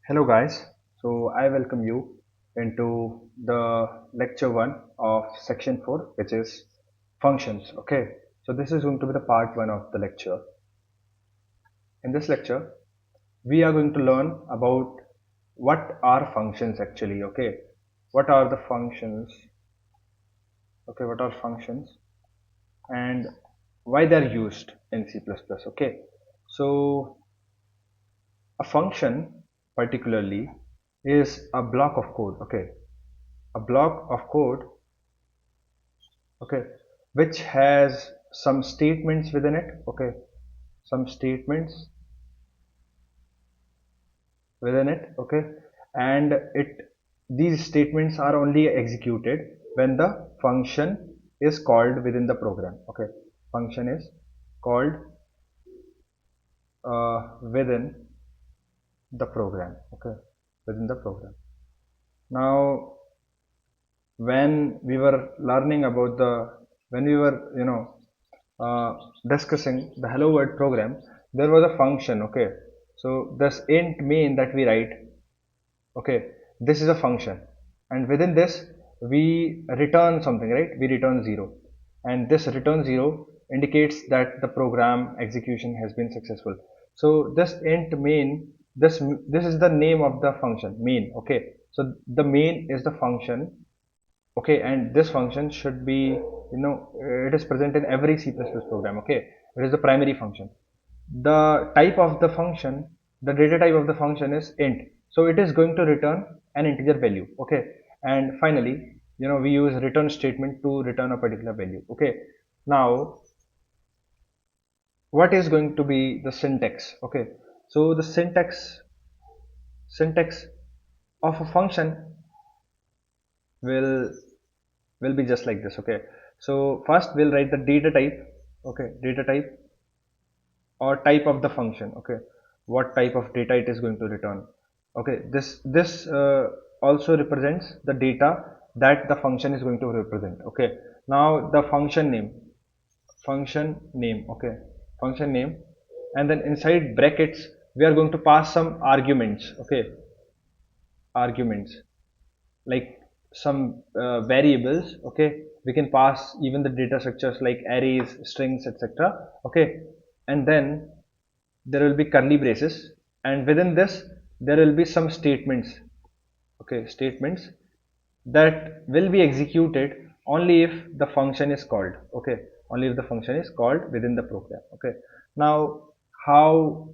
Hello guys, so I welcome you into the lecture 1 of section 4, which is functions. Okay, so this is going to be the part 1 of the lecture. In this lecture we are going to learn about what are functions actually. Okay, what are the functions? Okay, what are functions and why they are used in C++. Okay, so a function particularly is a block of code. Okay, a block of code, okay, which has some statements within it. Okay, some statements within it. Okay, and it these statements are only executed when the function is called within the program. Okay, function is called within the program. Okay, within the program. Now when we were learning about the when we were discussing the hello world program, there was a function. Okay, so this int main that we write, okay, this is a function, and within this we return something, right? We return 0, and this return 0 indicates that the program execution has been successful. So this int main, this is the name of the function main. Okay, so the main is the function. Okay, and this function should be, it is present in every C++ program. Okay, it is the primary function. The type of the function, the data type of the function is int, so it is going to return an integer value. Okay, and finally, we use return statement to return a particular value. Okay, now what is going to be the syntax? Okay, so the syntax of a function will will be just like this. Okay, so first we'll write the data type. Okay, data type or type of the function. Okay, what type of data it is going to return. Okay, this also represents the data that the function is going to represent. Okay, now the function name. Okay, function name, and then inside brackets we are going to pass some arguments. Okay, arguments like some variables. Okay, we can pass even the data structures like arrays, strings, etc. Okay, and then there will be curly braces, and within this there will be some statements. Okay, statements that will be executed only if the function is called. Okay, only if the function is called within the program. Okay, now how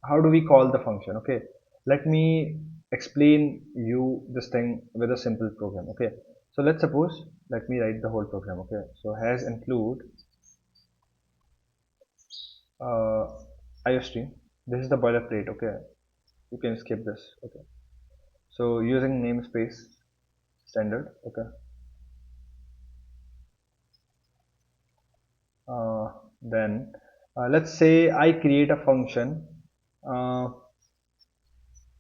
how do we call the function? Okay, let me explain you this thing with a simple program. Okay, so let's suppose, let me write the whole program. Okay, so has include uh, iostream. This is the boilerplate. Okay, you can skip this. Okay, so using namespace standard. Okay, uh, then let's say I create a function uh,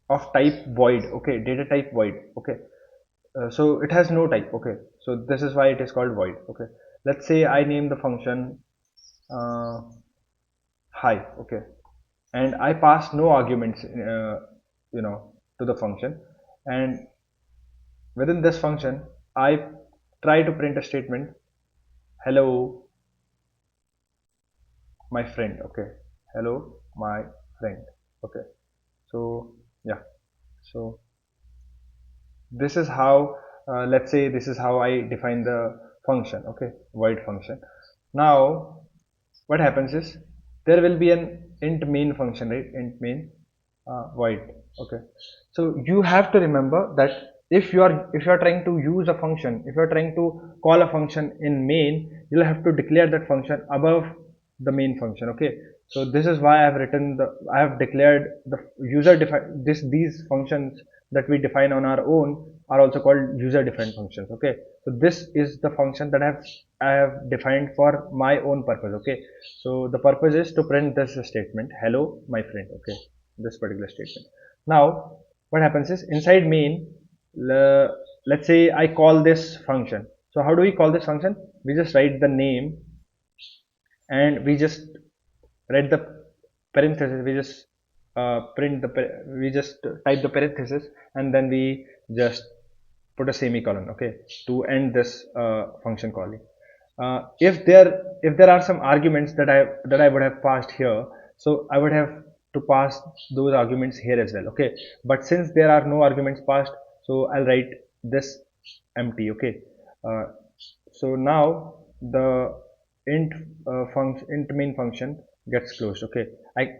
of type void. Okay, data type void. Okay, so it has no type. Okay, so this is why it is called void. Okay, let's say I name the function uh, hi. Okay, and I pass no arguments to the function, and within this function I try to print a statement, hello my friend. Okay, hello my friend. Okay, so yeah, so this is how, let's say this is how I define the function. Okay, void function. Now what happens is there will be an int main function, right? Int main void. Okay, so you have to remember that if you are trying to use a function, if you are trying to call a function in main, you'll have to declare that function above the main function. Okay, so this is why I have declared the user define this these functions that we define on our own are also called user defined functions. Okay, so this is the function that I have defined for my own purpose. Okay, so the purpose is to print this statement, hello my friend. Okay, this particular statement. Now what happens is inside main, let's say I call this function. So how do we call this function? We just write the name, and we just write the parenthesis, we just we just type the parenthesis, and then we just put a semicolon, okay, to end this function calling. If there are some arguments that I would have passed here, so I would have to pass those arguments here as well, okay. But since there are no arguments passed, so I'll write this empty, okay. uh, so now the int int main function gets closed, okay.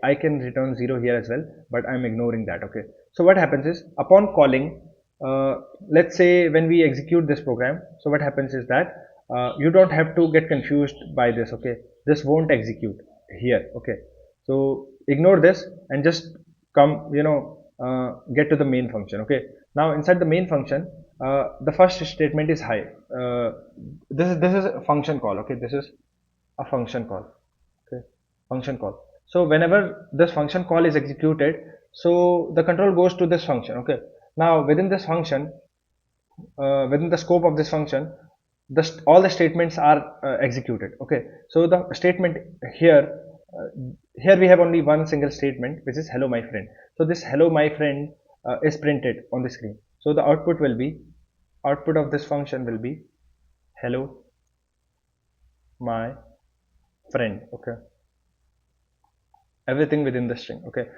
I can return 0 here as well, but I'm ignoring that, okay. So what happens is, upon calling, uh, let's say when we execute this program, so what happens is that you don't have to get confused by this, okay. This won't execute here, okay. So ignore this and just come, get to the main function, okay. Now inside the main function, the first statement is high. This is a function call, okay. This is a function call, okay. Function call. So whenever this function call is executed, so the control goes to this function, okay. Now within this function, within the scope of this function, all the statements are executed, okay. So the statement here, here we have only one single statement, which is hello my friend. So this hello my friend is printed on the screen. So the output of this function will be hello my friend, okay. Everything within the string, okay.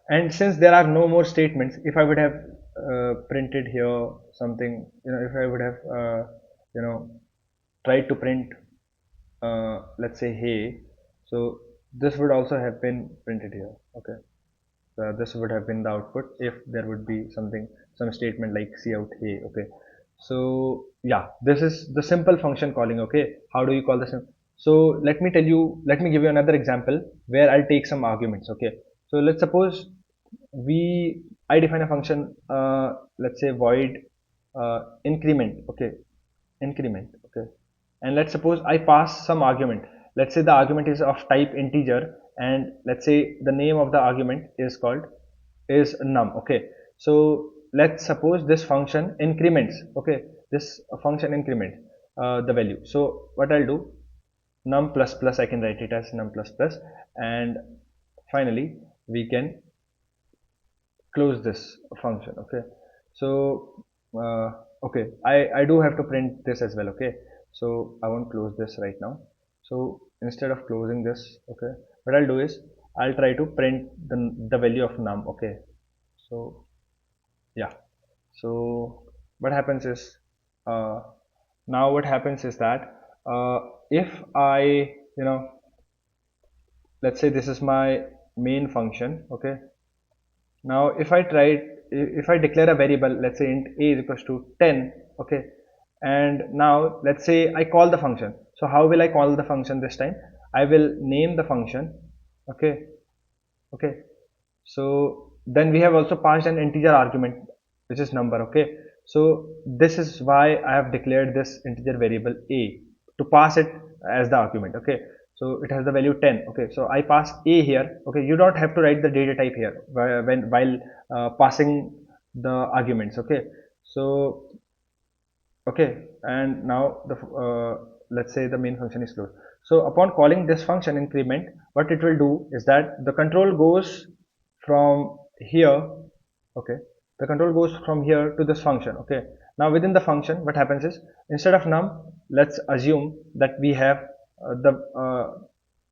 And since there are no more statements, if I would have printed here something, if I would have tried to print, let's say hey, so this would also have been printed here, okay. This would have been the output if there would be some statement like cout hey, okay. So yeah, this is the simple function calling, okay. How do you call this? So let me give you another example where I'll take some arguments, okay. So let's suppose I define a function, let's say void increment, okay. Increment, okay. And let's suppose I pass some argument. Let's say the argument is of type integer, and let's say the name of the argument is num, okay. So let's suppose this function increments, okay. This function increments the value. So what I'll do, num plus plus, I can write it as num plus plus, and finally we can close this function, okay. So okay, I do have to print this as well, okay. So I won't close this right now. So instead of closing this, okay, what I'll do is I'll try to print the value of num, okay. So yeah, so what happens is, now what happens is that if I, let's say this is my main function, okay. Now if I declare a variable, let's say int a is equals to 10, okay. And now let's say I call the function. So how will I call the function this time? I will name the function, okay. Okay, so then we have also passed an integer argument, which is number, okay. So this is why I have declared this integer variable a to pass it as the argument, okay. So it has the value 10, okay. So I pass a here, okay. You don't have to write the data type here while passing the arguments, okay. So okay, and now the let's say the main function is closed. So upon calling this function increment, what it will do is that the control goes from here, okay. The control goes from here to this function, okay. Now within the function, what happens is, instead of num, let's assume that we have the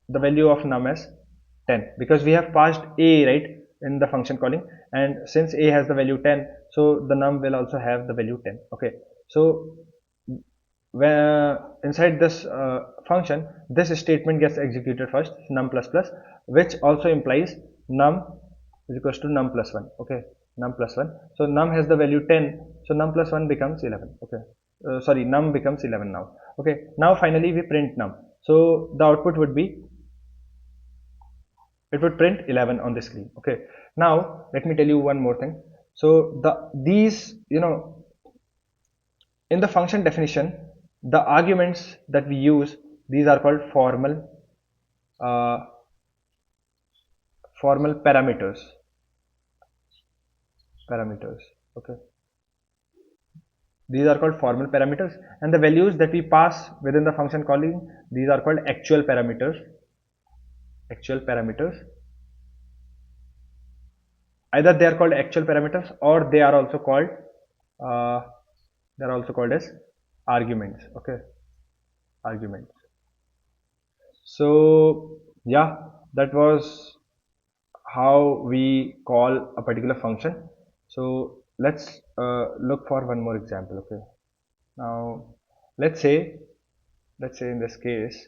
value of num as 10, because we have passed a, right, in the function calling, and since a has the value 10, so the num will also have the value 10, okay. So where inside this function, this statement gets executed first, num plus plus, which also implies num is equals to num plus 1, okay. Num plus 1, so num has the value 10, so num plus 1 becomes 11, okay. Sorry, num becomes 11 now, okay. Now finally we print num, so the output would be, it would print 11 on the screen, okay. Now let me tell you one more thing. So these, in the function definition, the arguments that we use, these are called uh, formal parameters, okay. These are called formal parameters, and the values that we pass within the function calling, these are called actual parameters. either they are called actual parameters, or uh, they are also called as arguments. Okay, arguments. So yeah, that was how we call a particular function. So let's look for one more example. Okay, now let's say let's say in this case,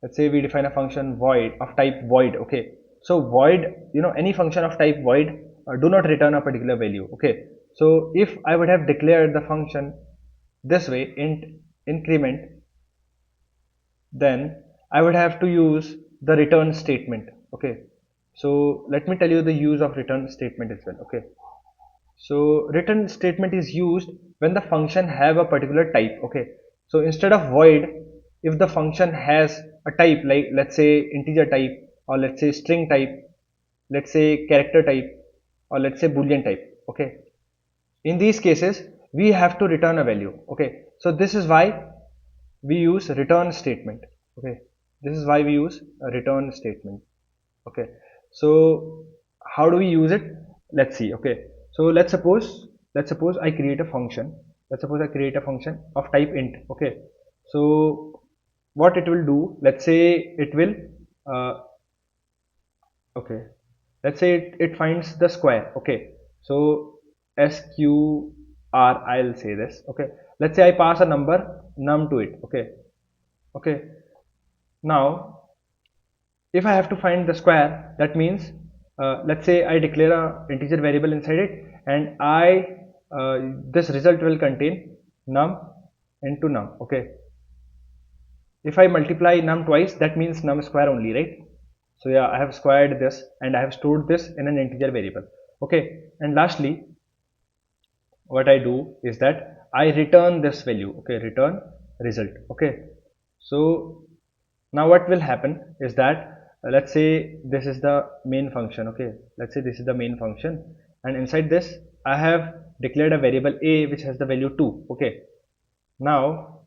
let's say we define a function void of type void. Okay, so void, any function of type void do not return a particular value. Okay, so if I would have declared the function this way, int increment, then I would have to use the return statement. Okay, so let me tell you the use of return statement as well. Okay, so return statement is used when the function have a particular type. Okay, so instead of void, if the function has a type, like let's say integer type, or let's say string type, let's say character type, or let's say boolean type. Okay, in these cases we have to return a value. Okay, so this is why we use return statement. Okay, this is why we use a return statement. Okay, so how do we use it? Let's see. Okay, so let's suppose I create a function. Let's suppose I create a function of type int. Okay, so what it will do, let's say it will uh, okay, let's say it finds the square. Okay, so sqr, I'll say this. Okay, let's say I pass a number num to it. Okay, okay, now if I have to find the square, that means let's say I declare a integer variable inside it, and this result will contain num into num. Okay, if I multiply num twice, that means num square only, right? So yeah, I have squared this and I have stored this in an integer variable. Okay, and lastly, what I do is that I return this value. Okay, return result. Okay, so now what will happen is that let's say this is the main function. Okay, let's say this is the main function, and inside this I have declared a variable a which has the value 2. Okay, now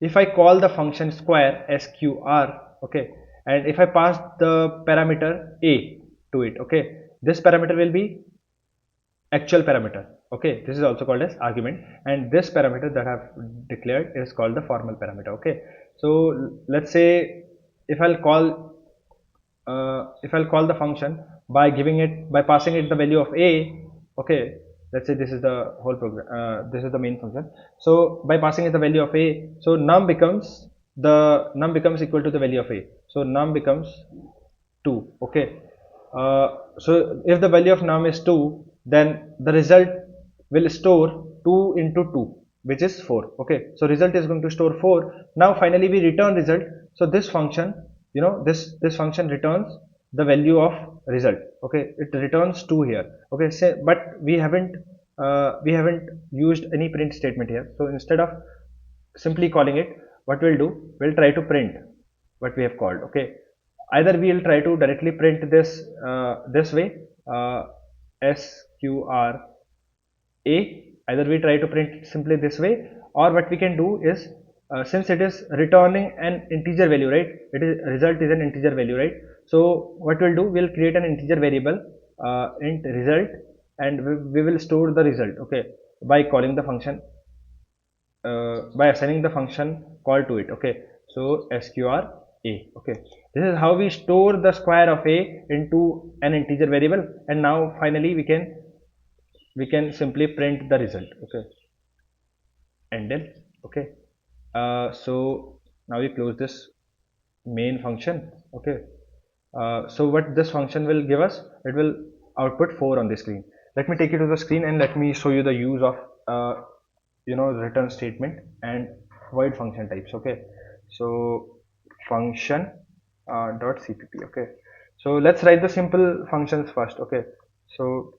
if I call the function square sqr, okay, and if I pass the parameter a to it, okay, this parameter will be actual parameter. Okay, this is also called as argument, and this parameter that I've declared is called the formal parameter. Okay, so let's say if I'll call the function by giving it, by passing it the value of a. Okay, let's say this is the whole program, this is the main function. So by passing it the value of a, so num becomes equal to the value of a, so num becomes 2. Okay, so if the value of num is 2, then the result will store 2 into 2, which is 4. Okay, so result is going to store 4. Now finally we return result. So this function, this function returns the value of result. Okay, it returns 2 here. Okay, so but we haven't used any print statement here. So instead of simply calling it, what we'll do, we'll try to print what we have called. Okay, either we'll try to directly print this way, sqr a, either we try to print simply this way, or what we can do is, since it is returning an integer value, right, it is result is an integer value, right? So what we'll do, we'll create an integer variable int result, and we will store the result. Okay, by calling the function, by assigning the function call to it. Okay, so sqr a. Okay, this is how we store the square of a into an integer variable, and now finally we can simply print the result. Okay, and then okay, so now we close this main function. Okay, so what this function will give us, it will output 4 on the screen. Let me take you to the screen and let me show you the use of return statement and void function types. Okay, so function dot cpp. Okay, so let's write the simple functions first. Okay, so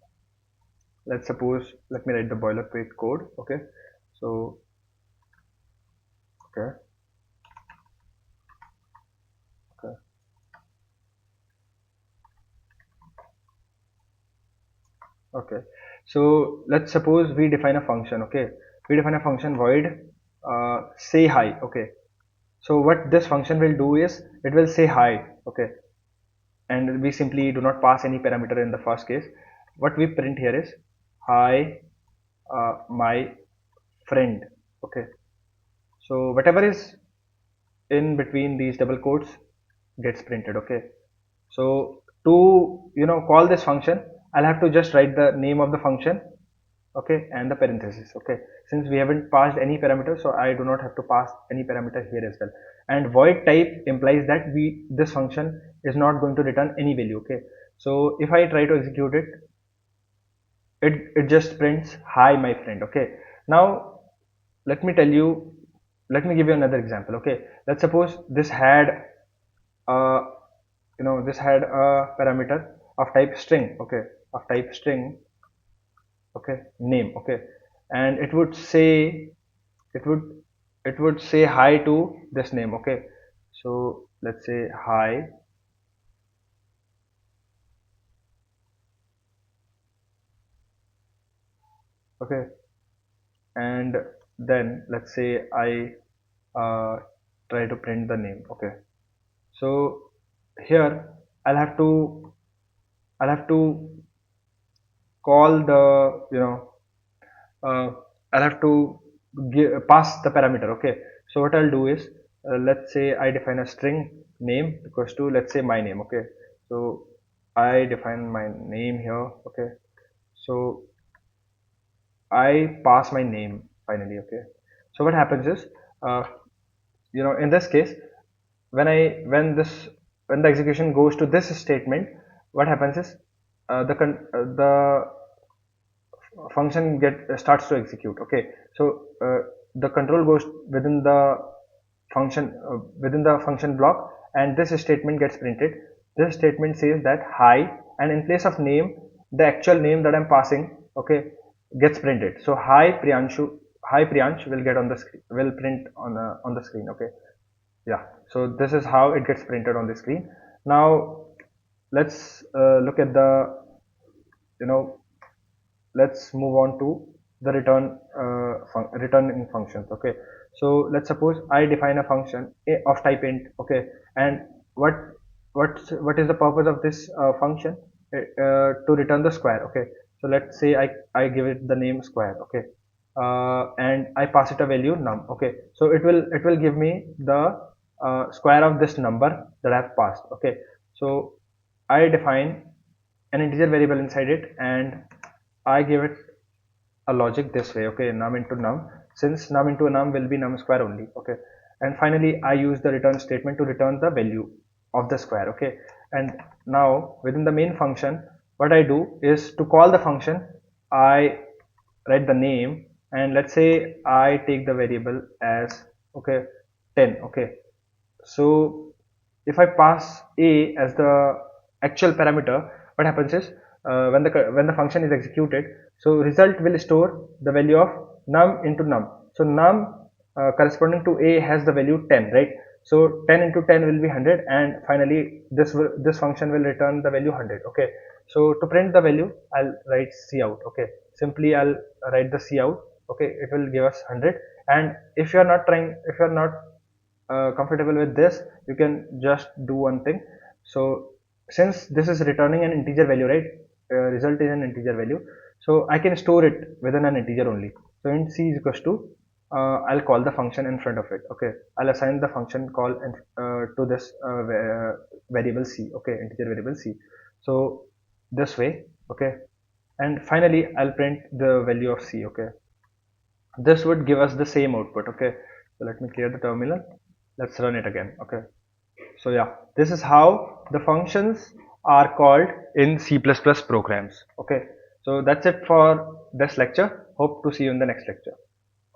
let me write the boilerplate code. Okay, so okay, okay, okay, so let's suppose we define a function. Okay, we define a function void say hi. Okay, so what this function will do is, it will say hi. Okay, and we simply do not pass any parameter in the first case. what we print here is hi, my friend. Okay, so whatever is in between these double quotes gets printed. Okay, so to call this function, I'll have to just write the name of the function, okay, and the parenthesis. Okay, since we haven't passed any parameter, so I do not have to pass any parameter here as well. And void type implies that this function is not going to return any value. Okay, so if I try to execute it, it just prints hi my friend. Okay, now let me tell you, let me give you another example. Okay, let's suppose this had uh, this had a parameter of type string. Okay, of type string. Okay, name. Okay, and it would it would say hi to this name. Okay, so let's say hi. Okay, and then let's say I try to print the name. Okay, so here I'll have to I'll have to call the uh, I'll have to pass the parameter. Okay, so what I'll do is, let's say I define a string name equals to, let's say, my name. Okay, so I define my name here. Okay, so I pass my name finally. Okay, so what happens is, uh, in this case, when I when the execution goes to this statement, what happens is, the function starts to execute. Okay, so the control goes within the function block, and this statement gets printed. This statement says that hi, and in place of name, the actual name that I'm passing, okay, gets printed. So hi Priyansh will get on the screen, will print on the screen. Okay, yeah, so this is how it gets printed on the screen. Now let's look at the you know let's move on to the returning functions. Okay, so let's suppose I define a function of type int. Okay, and what what is the purpose of this function? To return the square. Okay, so let's say I give it the name square. Okay, and I pass it a value num. Okay, so it will give me the square of this number that I've passed. Okay, so I define an integer variable inside it, and I give it a logic this way. Okay, num into num, since num into num will be num square only. Okay, and finally I use the return statement to return the value of the square. Okay, and now within the main function, what I do is, to call the function, I write the name, and let's say I take the variable as, okay, 10. Okay, so if I pass a as the actual parameter, what happens is, when the function is executed, so result will store the value of num into num. So num corresponding to a has the value 10, right? So 10 into 10 will be 100, and finally this function will return the value 100. Okay, so to print the value, I'll write cout. Okay, simply I'll write the cout. Okay, it will give us 100. And if if you're not comfortable with this, you can just do one thing. So since this is returning an integer value, right, result is an integer value, so I can store it within an integer only. So int c is equals to, I'll call the function in front of it. Okay, I'll assign the function call to this variable c. Okay, integer variable c. So this way. Okay, and finally I'll print the value of c. Okay, this would give us the same output. Okay, so let me clear the terminal. Let's run it again. Okay, so yeah, this is how the functions are called in C++ programs. Okay, so that's it for this lecture. Hope to see you in the next lecture.